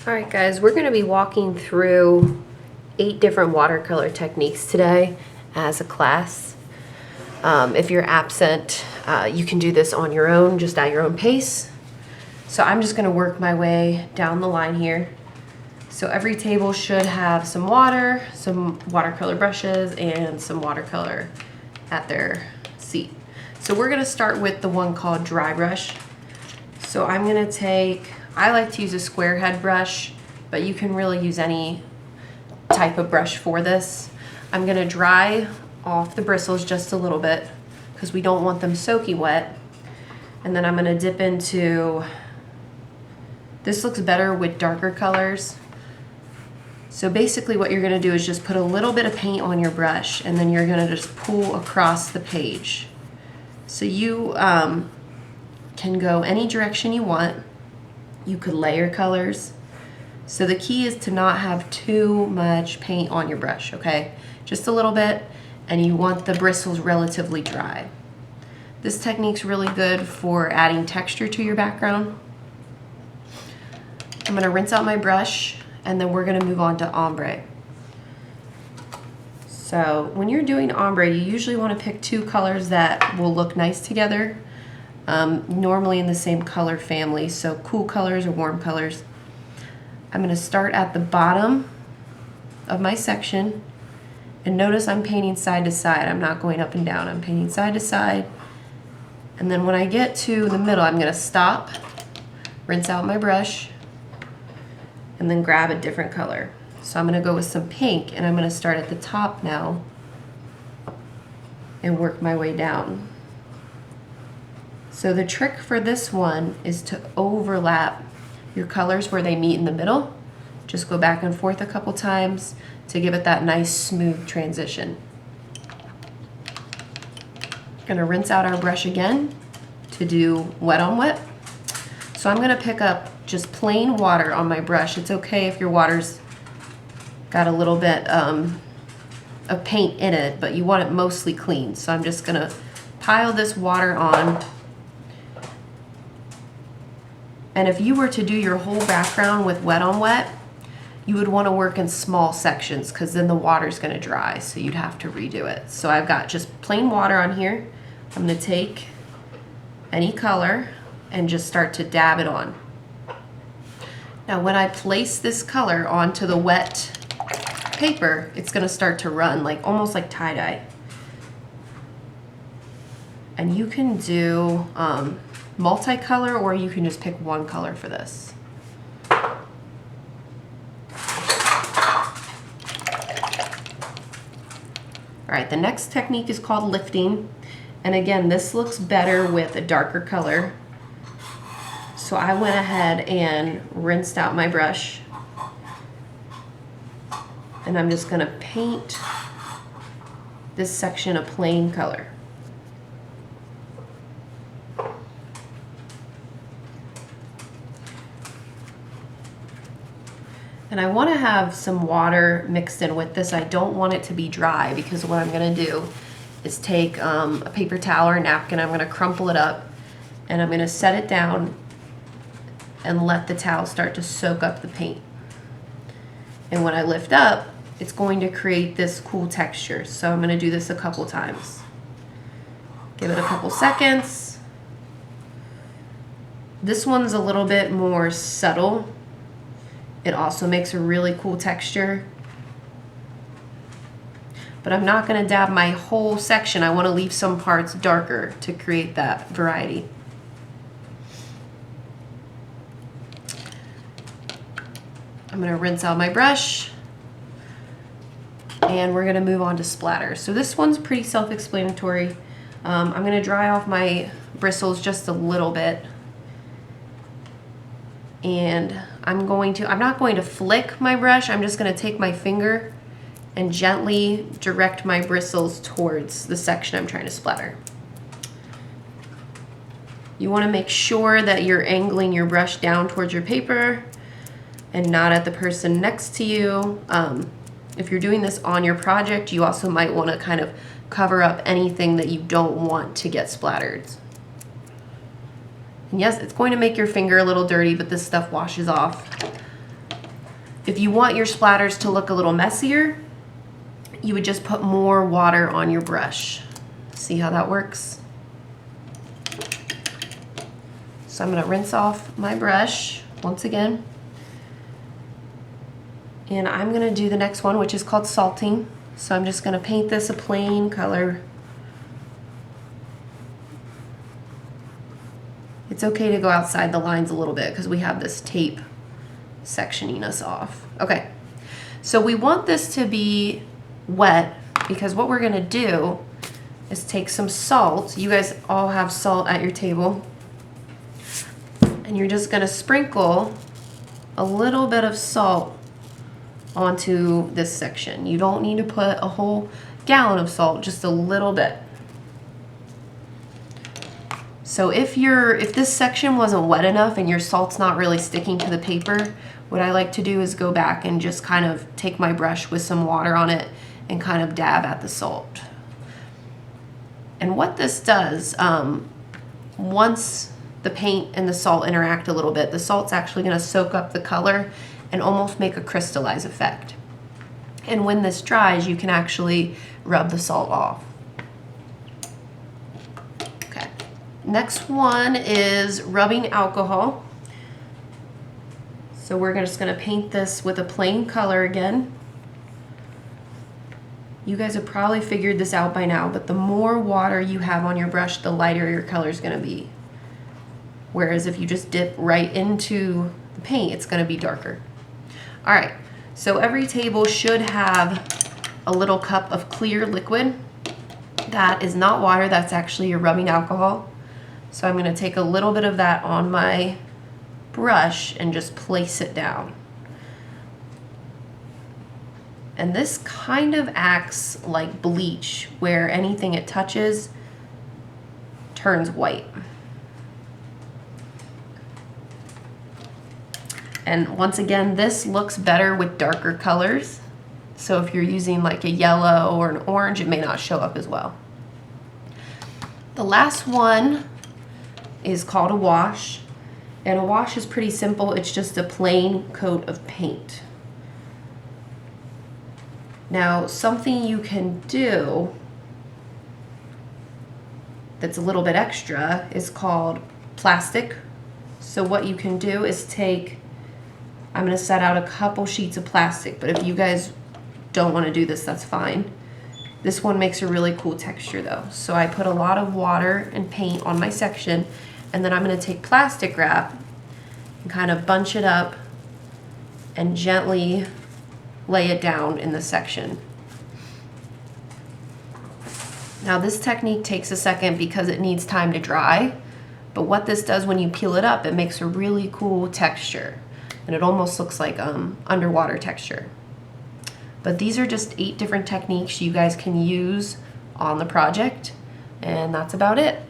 Alright guys, we're going to be walking through 8 different watercolor techniques today as a class. If you're absent, you can do this on your own, just at your own pace. So I'm just going to work my way down the line here. So every table should have some water, some watercolor brushes, and some watercolor at their seat. So we're going to start with the one called dry brush. So I'm going to take, I like to use a square head brush, but you can really use any type of brush for this. I'm going to dry off the bristles just a little bit because we don't want them soaking wet. And then I'm going to dip into, this looks better with darker colors. So basically what you're going to do is just put a little bit of paint on your brush and then you're going to just pull across the page. So you can go any direction you want. You could layer colors. So the key is to not have too much paint on your brush, okay? Just a little bit, and you want the bristles relatively dry. This technique's really good for adding texture to your background. I'm gonna rinse out my brush, and then we're gonna move on to ombre. So when you're doing ombre, you usually wanna pick 2 colors that will look nice together. Normally in the same color family, so cool colors or warm colors. I'm going to start at the bottom of my section, and notice I'm painting side to side. I'm not going up and down. I'm painting side to side, and then when I get to the middle, I'm going to stop, rinse out my brush, and then grab a different color. So I'm going to go with some pink, and I'm going to start at the top now and work my way down. So the trick for this one is to overlap your colors where they meet in the middle. Just go back and forth a couple times to give it that nice smooth transition. Gonna rinse out our brush again to do wet on wet. So I'm gonna pick up just plain water on my brush. It's okay if your water's got a little bit of paint in it, but you want it mostly clean. So I'm just gonna pile this water on. And if you were to do your whole background with wet on wet, you would want to work in small sections because then the water's going to dry, so you'd have to redo it. So I've got just plain water on here. I'm going to take any color and just start to dab it on. Now when I place this color onto the wet paper, it's going to start to run, like almost like tie-dye. And you can do multicolor, or you can just pick one color for this. All right, the next technique is called lifting. And again, this looks better with a darker color. So I went ahead and rinsed out my brush. And I'm just gonna paint this section a plain color. And I want to have some water mixed in with this. I don't want it to be dry because what I'm going to do is take a paper towel or a napkin. I'm going to crumple it up and I'm going to set it down and let the towel start to soak up the paint. And when I lift up, it's going to create this cool texture. So I'm going to do this a couple times. Give it a couple seconds. This one's a little bit more subtle. It also makes a really cool texture. But I'm not going to dab my whole section. I want to leave some parts darker to create that variety. I'm going to rinse out my brush. And we're going to move on to splatter. So this one's pretty self-explanatory. I'm going to dry off my bristles just a little bit. And I'm not going to flick my brush. I'm just going to take my finger and gently direct my bristles towards the section I'm trying to splatter. You want to make sure that you're angling your brush down towards your paper and not at the person next to you. If you're doing this on your project, you also might want to kind of cover up anything that you don't want to get splattered. And yes, it's going to make your finger a little dirty, but this stuff washes off. If you want your splatters to look a little messier, you would just put more water on your brush. See how that works? So I'm gonna rinse off my brush once again. And I'm gonna do the next one, which is called salting. So I'm just gonna paint this a plain color. It's okay to go outside the lines a little bit because we have this tape sectioning us off. Okay, so we want this to be wet because what we're gonna do is take some salt. You guys all have salt at your table. And you're just gonna sprinkle a little bit of salt onto this section. You don't need to put a whole gallon of salt, just a little bit. So if this section wasn't wet enough and your salt's not really sticking to the paper, what I like to do is go back and just kind of take my brush with some water on it and kind of dab at the salt. And what this does, once the paint and the salt interact a little bit, the salt's actually going to soak up the color and almost make a crystallize effect. And when this dries, you can actually rub the salt off. Okay. Next one is rubbing alcohol. So we're just going to paint this with a plain color again. You guys have probably figured this out by now, but the more water you have on your brush, the lighter your color is going to be. Whereas if you just dip right into the paint, it's going to be darker. All right, so every table should have a little cup of clear liquid. That is not water, that's actually your rubbing alcohol. So I'm going to take a little bit of that on my brush and just place it down. And this kind of acts like bleach, where anything it touches turns white. And once again, this looks better with darker colors. So if you're using like a yellow or an orange, it may not show up as well. The last one is called a wash. And a wash is pretty simple. It's just a plain coat of paint. Now, something you can do that's a little bit extra is called plastic. So what you can do is take, I'm going to set out a couple sheets of plastic, but if you guys don't want to do this, that's fine. This one makes a really cool texture though. So I put a lot of water and paint on my section, and then I'm going to take plastic wrap and kind of bunch it up and gently lay it down in the section. Now this technique takes a second because it needs time to dry, but what this does when you peel it up, it makes a really cool texture, and it almost looks like underwater texture. But these are just 8 different techniques you guys can use on the project, and that's about it.